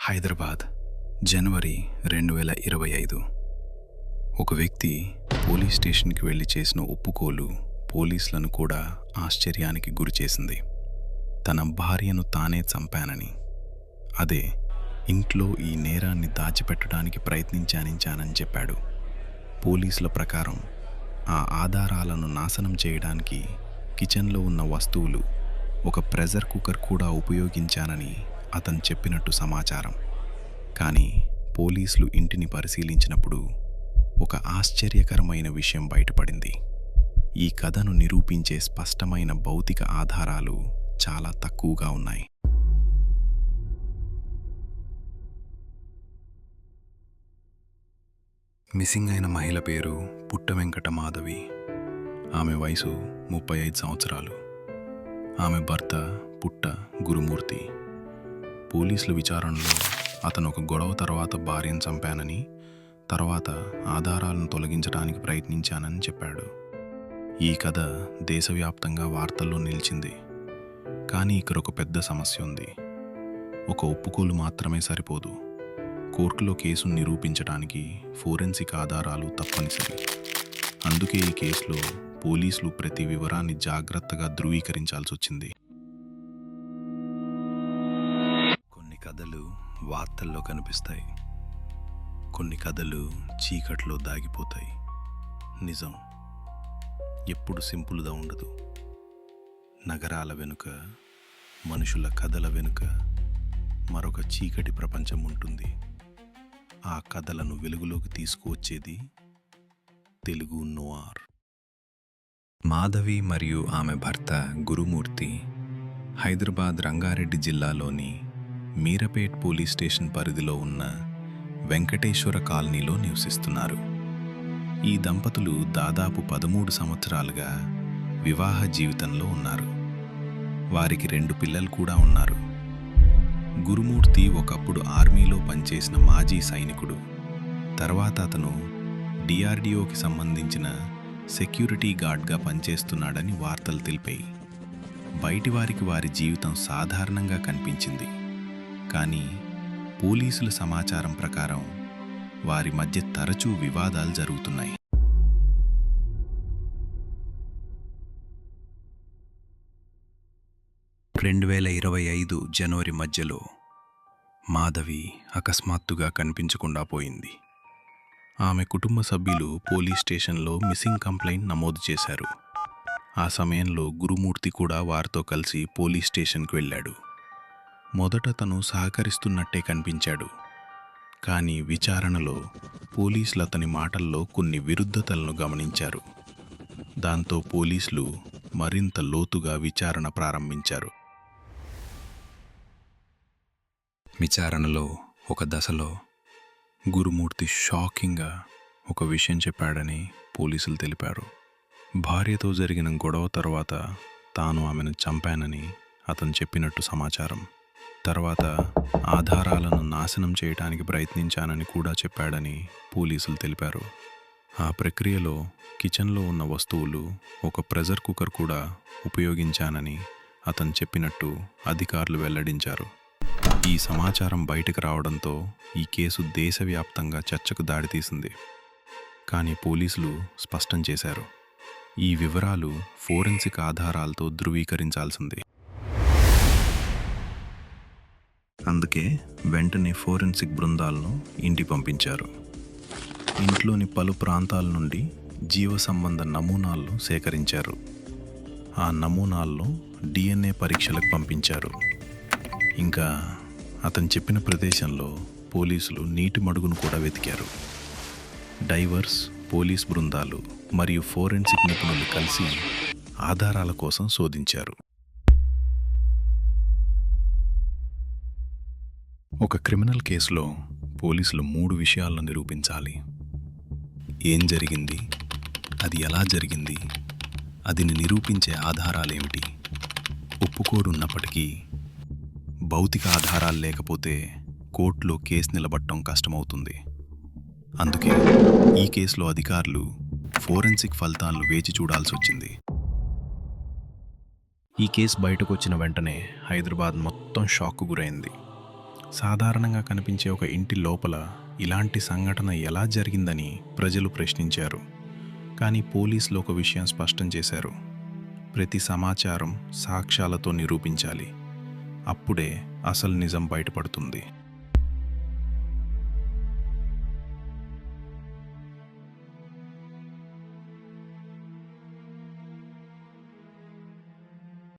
హైదరాబాద్ జనవరి 2025. ఒక వ్యక్తి పోలీస్ స్టేషన్కి వెళ్ళి చేసిన ఒప్పుకోలు పోలీసులను కూడా ఆశ్చర్యానికి గురిచేసింది. తన భార్యను తానే చంపానని, అదే ఇంట్లో ఈ నేరాన్ని దాచిపెట్టడానికి ప్రయత్నించానని చెప్పాడు. పోలీసుల ప్రకారం ఆ ఆధారాలను నాశనం చేయడానికి కిచెన్లో ఉన్న వస్తువులు, ఒక ప్రెషర్ కుక్కర్ కూడా ఉపయోగించానని అతను చెప్పినట్టు సమాచారం. కానీ పోలీసులు ఇంటిని పరిశీలించినప్పుడు ఒక ఆశ్చర్యకరమైన విషయం బయటపడింది. ఈ కథను నిరూపించే స్పష్టమైన భౌతిక ఆధారాలు చాలా తక్కువగా ఉన్నాయి. మిస్సింగ్ అయిన మహిళ పేరు పుట్ట వెంకట మాధవి. ఆమె వయసు 35 సంవత్సరాలు. ఆమె భర్త పుట్ట గురుమూర్తి. పోలీసుల విచారణలో అతను ఒక గొడవ తర్వాత భార్యను చంపానని, తర్వాత ఆధారాలను తొలగించడానికి ప్రయత్నించానని చెప్పాడు. ఈ కథ దేశవ్యాప్తంగా వార్తల్లో నిలిచింది. కానీ ఇక్కడ ఒక పెద్ద సమస్య ఉంది. ఒక ఒప్పుకోలు మాత్రమే సరిపోదు. కోర్టులో కేసును నిరూపించడానికి ఫోరెన్సిక్ ఆధారాలు తప్పనిసరి. అందుకే ఈ కేసులో పోలీసులు ప్రతి వివరాన్ని జాగ్రత్తగా ధృవీకరించాల్సి వచ్చింది. కొన్ని కథలు వార్తల్లో కనిపిస్తాయి, కొన్ని కథలు చీకట్లో దాగిపోతాయి. నిజం ఎప్పుడు సింపుల్గా ఉండదు. నగరాల వెనుక, మనుషుల కథల వెనుక మరొక చీకటి ప్రపంచం ఉంటుంది. ఆ కథలను వెలుగులోకి తీసుకువచ్చేది తెలుగు నోవార్. మాధవి మరియు ఆమె భర్త గురుమూర్తి హైదరాబాద్ రంగారెడ్డి జిల్లాలోని మీరపేట్ పోలీస్ స్టేషన్ పరిధిలో ఉన్న వెంకటేశ్వర కాలనీలో నివసిస్తున్నారు. ఈ దంపతులు దాదాపు 13 సంవత్సరాలుగా వివాహ జీవితంలో ఉన్నారు. వారికి 2 పిల్లలు కూడా ఉన్నారు. గురుమూర్తి ఒకప్పుడు ఆర్మీలో పనిచేసిన మాజీ సైనికుడు. తర్వాత అతను డిఆర్డిఓకి సంబంధించిన సెక్యూరిటీ గార్డ్గా పనిచేస్తున్నాడని వార్తలు తెలిపాయి. బయటి వారికి వారి జీవితం సాధారణంగా కనిపించింది. కానీ పోలీసుల సమాచారం ప్రకారం వారి మధ్య తరచూ వివాదాలు జరుగుతున్నాయి. జనవరి మధ్యలో మాధవి అకస్మాత్తుగా కనిపించకుండా పోయింది. ఆమె కుటుంబ సభ్యులు పోలీస్ స్టేషన్లో మిస్సింగ్ కంప్లైంట్ నమోదు చేశారు. ఆ సమయంలో గురుమూర్తి కూడా వారితో కలిసి పోలీస్ స్టేషన్కి వెళ్ళాడు. మొదట తను సహకరిస్తున్నట్టే కనిపించాడు. కానీ విచారణలో పోలీసులు అతని మాటల్లో కొన్ని విరుద్ధతలను గమనించారు. దాంతో పోలీసులు మరింత లోతుగా విచారణ ప్రారంభించారు. విచారణలో ఒక దశలో గురుమూర్తి షాకింగ్గా ఒక విషయం చెప్పాడని పోలీసులు తెలిపారు. భార్యతో జరిగిన గొడవ తర్వాత తాను ఆమెను చంపానని అతను చెప్పినట్టు సమాచారం. తర్వాత ఆధారాలను నాశనం చేయడానికి ప్రయత్నించానని కూడా చెప్పాడని పోలీసులు తెలిపారు. ఆ ప్రక్రియలో కిచెన్లో ఉన్న వస్తువులు, ఒక ప్రెషర్ కుక్కర్ కూడా ఉపయోగించానని అతను చెప్పినట్టు అధికారులు వెల్లడించారు. ఈ సమాచారం బయటకు రావడంతో ఈ కేసు దేశవ్యాప్తంగా చర్చకు దారితీసింది. కానీ పోలీసులు స్పష్టం చేశారు, ఈ వివరాలు ఫోరెన్సిక్ ఆధారాలతో ధృవీకరించాల్సింది. అందుకే వెంటనే ఫోరెన్సిక్ బృందాలను ఇంటికి పంపించారు. ఇంట్లోని పలు ప్రాంతాల నుండి జీవ సంబంధ నమూనాలను సేకరించారు. ఆ నమూనాలను DNA పరీక్షలకు పంపించారు. ఇంకా అతను చెప్పిన ప్రదేశంలో పోలీసులు నీటి మడుగును కూడా వెతికారు. డైవర్స్, పోలీస్ బృందాలు మరియు ఫోరెన్సిక్ నిపుణులు కలిసి ఆధారాల కోసం శోధించారు. ఒక క్రిమినల్ కేసులో పోలీసులు 3 విషయాలను నిరూపించాలి. ఏం జరిగింది, అది ఎలా జరిగింది, అది నిరూపించే ఆధారాలేమిటి. ఒప్పుకోడు ఉన్నప్పటికీ భౌతిక ఆధారాలు లేకపోతే కోర్టులో కేసు నిలబడటం కష్టమవుతుంది. అందుకే ఈ కేసులో అధికారులు ఫోరెన్సిక్ ఫలితాలను వేచి చూడాల్సి వచ్చింది. ఈ కేసు బయటకు వచ్చిన వెంటనే హైదరాబాద్ మొత్తం షాక్కు గురైంది. సాధారణంగా కనిపించే ఒక ఇంటి లోపల ఇలాంటి సంఘటన ఎలా జరిగిందని ప్రజలు ప్రశ్నించారు. కానీ పోలీసులు ఒక విషయం స్పష్టం చేశారు: ప్రతి సమాచారం సాక్ష్యాలతో నిరూపించాలి. అప్పుడే అసలు నిజం బయటపడుతుంది.